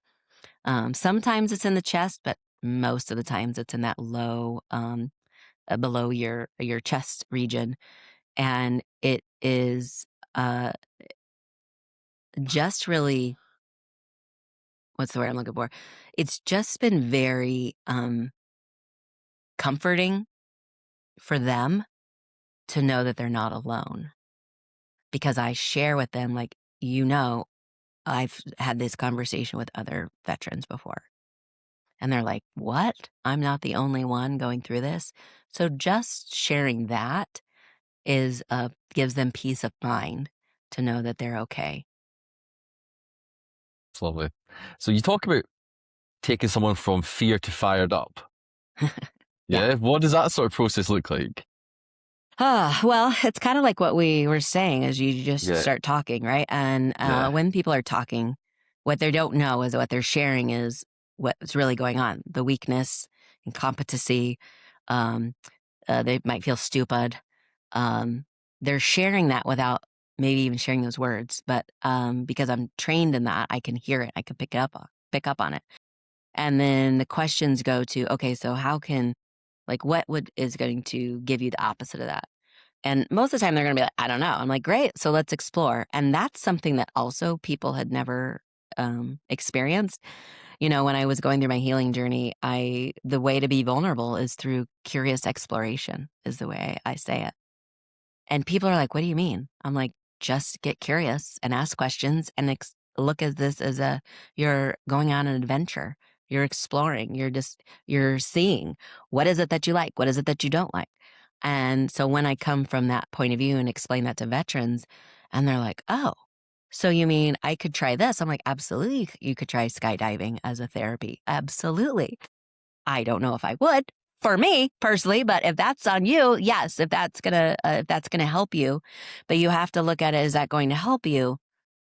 Sometimes it's in the chest, but most of the times it's in that low, below your chest region. And it is uh, just really, what's the word I'm looking for? It's just been very comforting for them to know that they're not alone, because I share with them, like, I've had this conversation with other veterans before. And they're like, what? I'm not the only one going through this. So just sharing that gives them peace of mind to know that they're okay. It's lovely. So you talk about taking someone from fear to fired up. Yeah. Yeah. What does that sort of process look like? Well, it's kind of like what we were saying as you just Yeah. start talking, right? And Yeah. when people are talking, what they don't know is what they're sharing is what's really going on. The weakness, incompetency. Um, they might feel stupid. Um, they're sharing that without maybe even sharing those words, but because I'm trained in that, I can hear it. I can pick up on it. And then the questions go to, okay, so how can, like, what would is going to give you the opposite of that? And most of the time they're going to be like, I don't know. I'm like, great. So let's explore. And that's something that also people had never experienced. When I was going through my healing journey, the way to be vulnerable is through curious exploration, is the way I say it. And people are like, what do you mean? I'm like, just get curious and ask questions and look at this as you're going on an adventure. You're exploring. You're seeing, what is it that you like? What is it that you don't like? And so when I come from that point of view and explain that to veterans, and they're like, oh, so you mean I could try this? I'm like, absolutely. You could try skydiving as a therapy. Absolutely. I don't know if I would for me personally, but if that's on you, yes, if that's gonna help you, but you have to look at it, is that going to help you,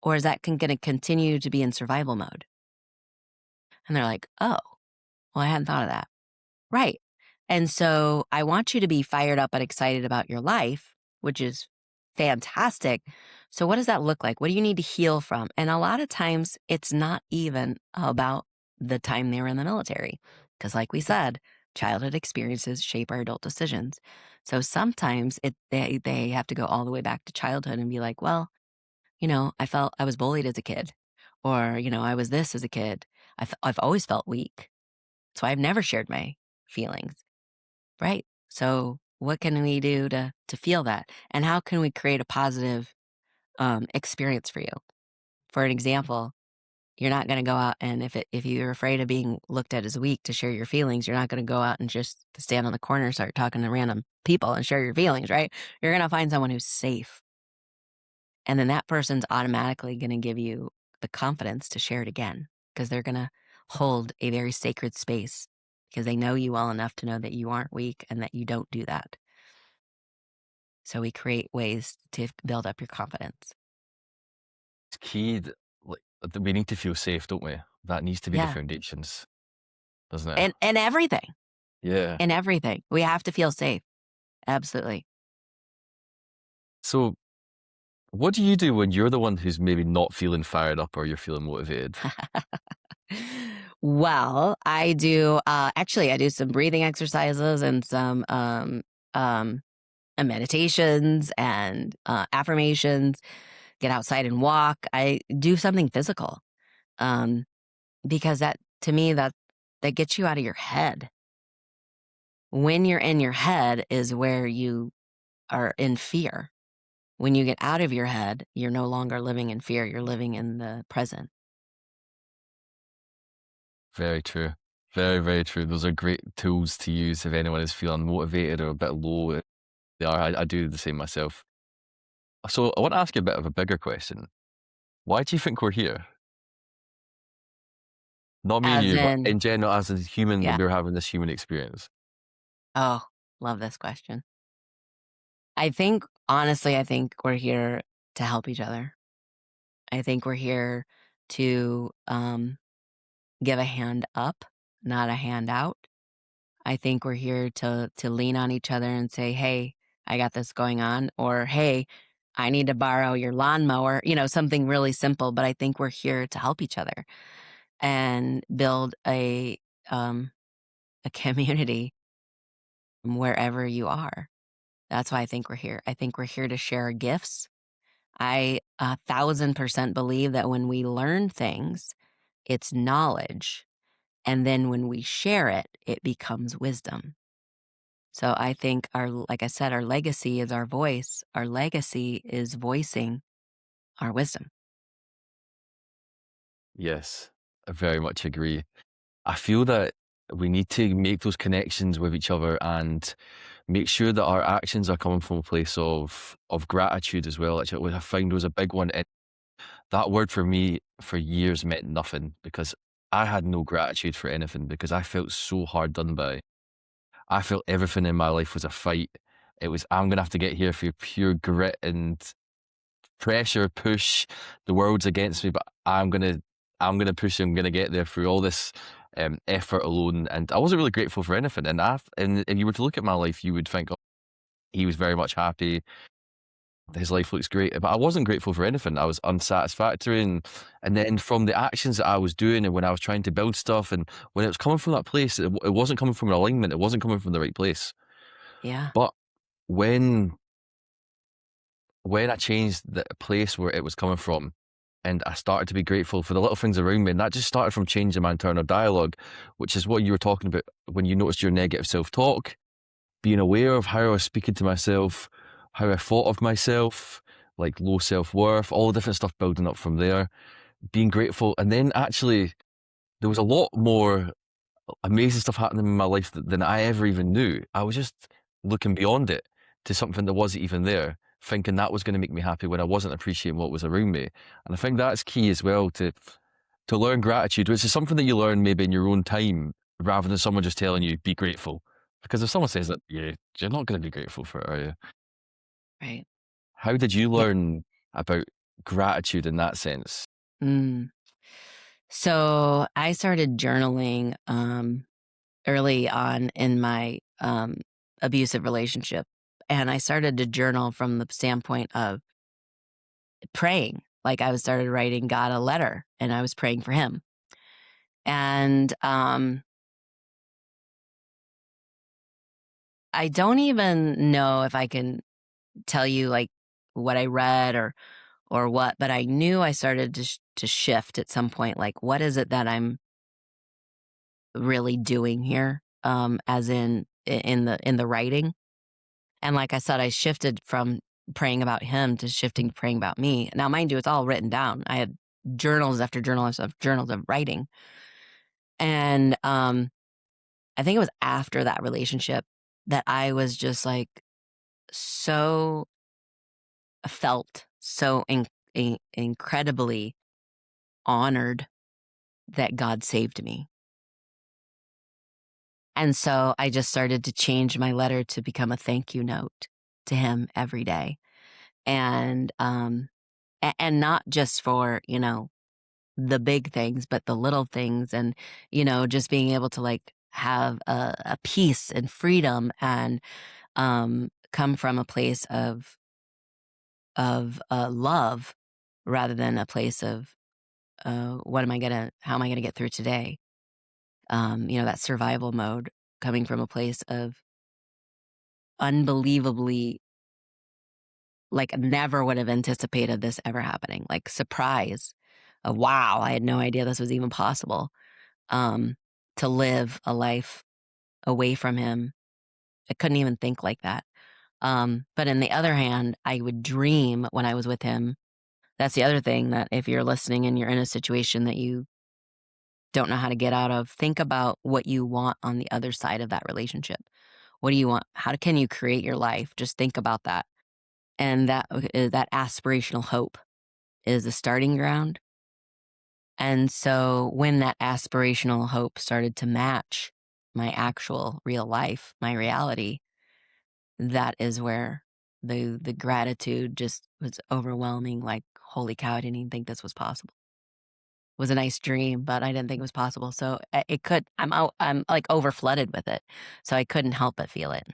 or is that gonna continue to be in survival mode? And they're like, "Oh, well, I hadn't thought of that." Right. And so I want you to be fired up and excited about your life, which is fantastic. So, what does that look like? What do you need to heal from? And a lot of times it's not even about the time they were in the military. Because, like we said, childhood experiences shape our adult decisions. So sometimes they have to go all the way back to childhood and be like, well, I felt I was bullied as a kid, or, I was this as a kid. I've always felt weak. So I've never shared my feelings. Right. So what can we do to feel that? And how can we create a positive experience for you? For an example, you're not going to go out and if you're afraid of being looked at as weak to share your feelings, you're not going to go out and just stand on the corner and start talking to random people and share your feelings, right? You're going to find someone who's safe. And then that person's automatically going to give you the confidence to share it again because they're going to hold a very sacred space because they know you well enough to know that you aren't weak and that you don't do that. So we create ways to build up your confidence. It's key that we need to feel safe, don't we? That needs to be the Yeah. foundations, doesn't it? And everything. Yeah. In everything. We have to feel safe. Absolutely. So what do you do when you're the one who's maybe not feeling fired up or you're feeling motivated? Well, I do actually I do some breathing exercises and some um meditations and affirmations, get outside and walk. I do something physical. Um because that to me that gets you out of your head. When you're in your head is where you are in fear. When you get out of your head, you're no longer living in fear, you're living in the present. Very true. Very, very true. Those are great tools to use if anyone is feeling motivated or a bit low. They are. I do the same myself. So I want to ask you a bit of a bigger question. Why do you think we're here? Not me and As you, but in in general, as a human, that yeah. we're having this human experience. Oh, love this question. I think we're here to help each other. I think we're here to, give a hand up, not a handout. I think we're here to lean on each other and say, "Hey, I got this going on," or, "Hey, I need to borrow your lawnmower," something really simple, but I think we're here to help each other and build um, a community wherever you are. That's why I think we're here. I think we're here to share our gifts. I 1,000% believe that when we learn things, it's knowledge. And then when we share it, it becomes wisdom. So I think like I said, our legacy is our voice. Our legacy is voicing our wisdom. Yes, I very much agree. I feel that we need to make those connections with each other and make sure that our actions are coming from a place of gratitude as well. Actually, which I found was a big one. And that word for me for years meant nothing because I had no gratitude for anything because I felt so hard done by. I felt everything in my life was a fight. It was, I'm gonna have to get here through pure grit and pressure, push. The world's against me, but I'm gonna push. I'm gonna get there through all this effort alone. And I wasn't really grateful for anything. And you were to look at my life, you would think, oh, he was very much happy. His life looks great, but I wasn't grateful for anything. I was unsatisfactory, and then from the actions that I was doing, and when I was trying to build stuff, and when it was coming from that place, it wasn't coming from an alignment. It wasn't coming from the right place. Yeah. But when when I changed the place where it was coming from, and I started to be grateful for the little things around me, and that just started from changing my internal dialogue, which is what you were talking about when you noticed your negative self-talk, being aware of how I was speaking to myself, how I thought of myself, like low self-worth, all the different stuff building up from there, being grateful. And then actually, there was a lot more amazing stuff happening in my life than I ever even knew. I was just looking beyond it to something that wasn't even there, thinking that was going to make me happy when I wasn't appreciating what was around me. And I think that's key as well to learn gratitude, which is something that you learn maybe in your own time rather than someone just telling you be grateful. Because if someone says that, yeah, you're not going to be grateful for it, are you? Right. How did you Yeah. learn about gratitude in that sense? Mm. So I started journaling early on in my abusive relationship. And I started to journal from the standpoint of praying. Like I was started writing God a letter and I was praying for him. And I don't even know if I can tell you like what I read or what, but I knew I started to shift at some point. Like, what is it that I'm really doing here? As in the writing. And like I said, I shifted from praying about him to shifting to praying about me. Now, mind you, it's all written down. I had journals after journals of journals of writing. And I think it was after that relationship that I was just like so felt so incredibly honored that God saved me. And so I just started to change my letter to become a thank you note to him every day. And and not just for, the big things, but the little things and, just being able to like have a peace and freedom and come from a place of love rather than a place of how am I gonna get through today? That survival mode coming from a place of unbelievably like never would have anticipated this ever happening, like surprise. Wow, I had no idea this was even possible. Um, to live a life away from him. I couldn't even think like that. But in the other hand, I would dream when I was with him. That's the other thing that if you're listening and you're in a situation that you don't know how to get out of, think about what you want on the other side of that relationship. What do you want? How can you create your life? Just think about that. And that aspirational hope is a starting ground. And so when that aspirational hope started to match my actual real life, my reality, that is where the gratitude just was overwhelming. Like, holy cow, I didn't even think this was possible. It was a nice dream, but I didn't think it was possible. So it could, I'm like over flooded with it. So I couldn't help but feel it.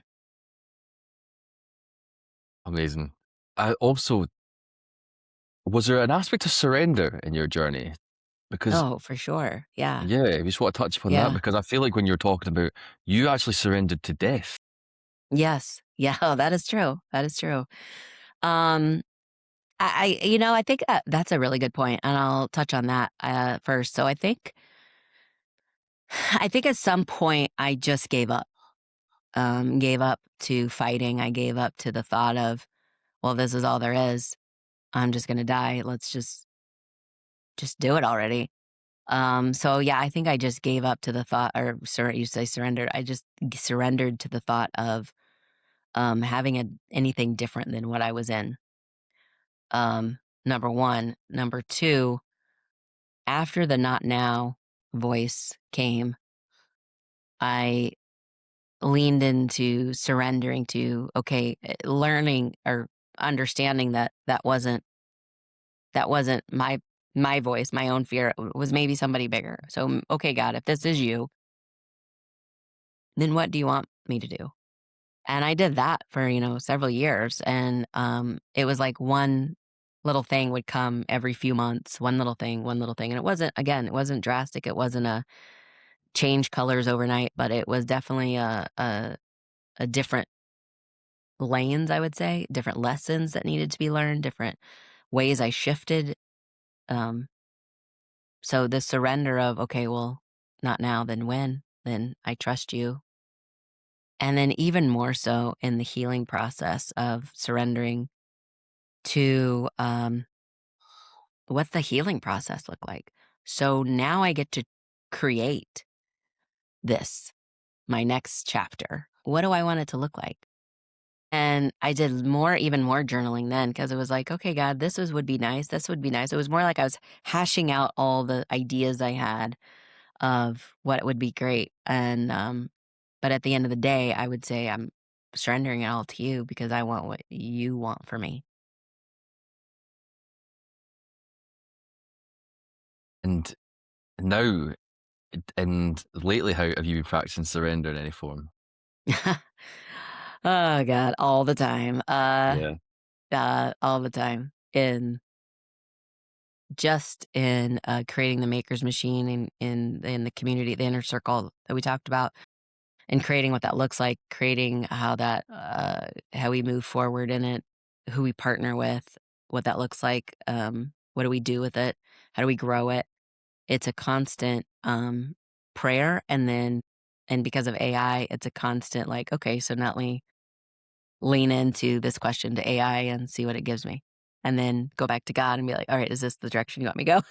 Amazing. I also was there an aspect of surrender in your journey? Because Oh, for sure. Yeah. yeah, I just want to touch upon that Yeah. because I feel like when you're talking about you actually surrendered to death. Yes. Yeah. Oh, that is true. That is true. Um, I think that's a really good point, and I'll touch on that first. So I think at some point I just gave up to fighting. I gave up to the thought of, well, this is all there is. I'm just gonna die. Let's just do it already. So yeah, I think I just gave up to the thought, or you say surrendered. I just surrendered to the thought of having anything different than what I was in. Number one. Number two, after the not now voice came, I leaned into surrendering to, okay, learning or understanding that that wasn't my voice, my own fear. It was maybe somebody bigger. So, okay, God, if this is you, then what do you want me to do? And I did that for, several years. And it was like one little thing would come every few months, one little thing, one little thing. And it wasn't drastic. It wasn't a change colors overnight, but it was definitely a different lanes, I would say, different lessons that needed to be learned, different ways I shifted. Um, so the surrender of, okay, well, not now, then when? Then I trust you. And then even more so in the healing process of surrendering to what the healing process look like. So now I get to create this, my next chapter. What do I want it to look like? And I did even more journaling then because it was like, okay, God, would be nice. This would be nice. It was more like I was hashing out all the ideas I had of what would be great. And, but at the end of the day, I would say I'm surrendering it all to you because I want what you want for me. And now, and lately, how have you been practicing surrender in any form? Oh god, all the time. Yeah. All the time. In creating the maker's machine in the community, the inner circle that we talked about, and creating what that looks like, creating how we move forward in it, who we partner with, what that looks like, what do we do with it, how do we grow it. It's a constant prayer, and because of AI, it's a constant like, okay, so not only lean into this question to AI and see what it gives me. And then go back to God and be like, all right, is this the direction you want me to go?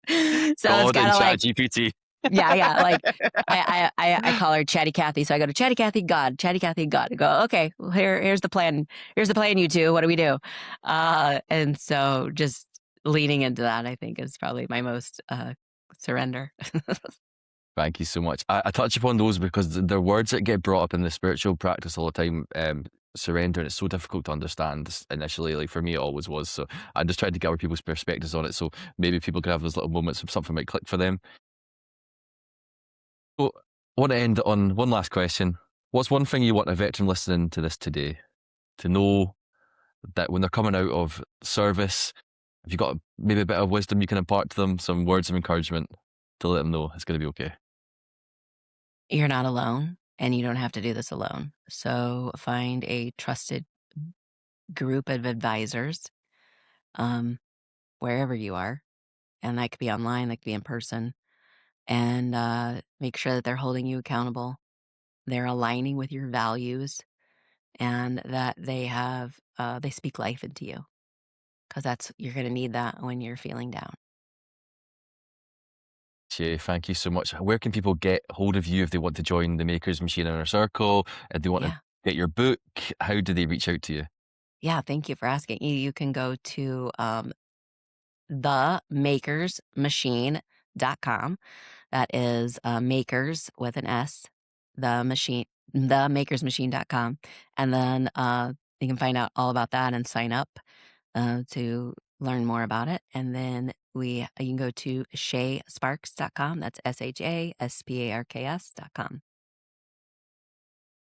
So it's God kind and of like, Chat GPT. yeah, yeah. Like I call her Chatty Cathy. So I go to Chatty Cathy, God, Chatty Cathy, God. I go, okay, well, here's the plan. Here's the plan, you two. What do we do? And so just leaning into that, I think, is probably my most surrender. Thank you so much. I touch upon those because they're words that get brought up in the spiritual practice all the time. Surrender, and it's so difficult to understand initially. Like for me, it always was. So I just tried to get other people's perspectives on it. So maybe people could have those little moments of something might click for them. So I want to end on one last question. What's one thing you want a veteran listening to this today to know, that when they're coming out of service, have you got maybe a bit of wisdom you can impart to them, some words of encouragement to let them know it's going to be okay? You're not alone, and you don't have to do this alone. So find a trusted group of advisors um, wherever you are. And that could be online, that could be in person. And make sure that they're holding you accountable. They're aligning with your values and that they speak life into you because you're going to need that when you're feeling down. Shay, thank you so much. Where can people get hold of you if they want to join the Makers Machine Inner Circle? If they want to Yeah. get your book, how do they reach out to you? Yeah. Thank you for asking. You can go to themakersmachine.com. That is makers with an S, the machine, themakersmachine.com. And then you can find out all about that and sign up to learn more about it. And then you can go to SHASparks.com. That's SHASPARKS.com.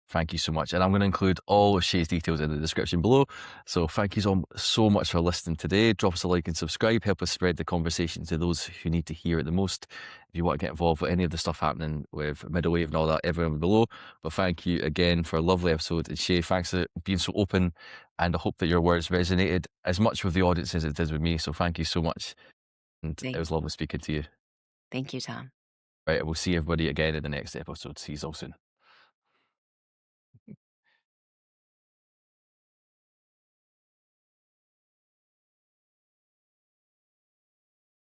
Thank you so much. And I'm going to include all of Shay's details in the description below. So thank you so much for listening today. Drop us a like and subscribe. Help us spread the conversation to those who need to hear it the most. If you want to get involved with any of the stuff happening with MiddleWave and all that, everyone below. But thank you again for a lovely episode. And Shay, thanks for being so open. And I hope that your words resonated as much with the audience as it did with me. So thank you so much. And it Thank, was lovely speaking to you. thank you, Tom. Right, we'll see everybody again in the next episode. See you all soon.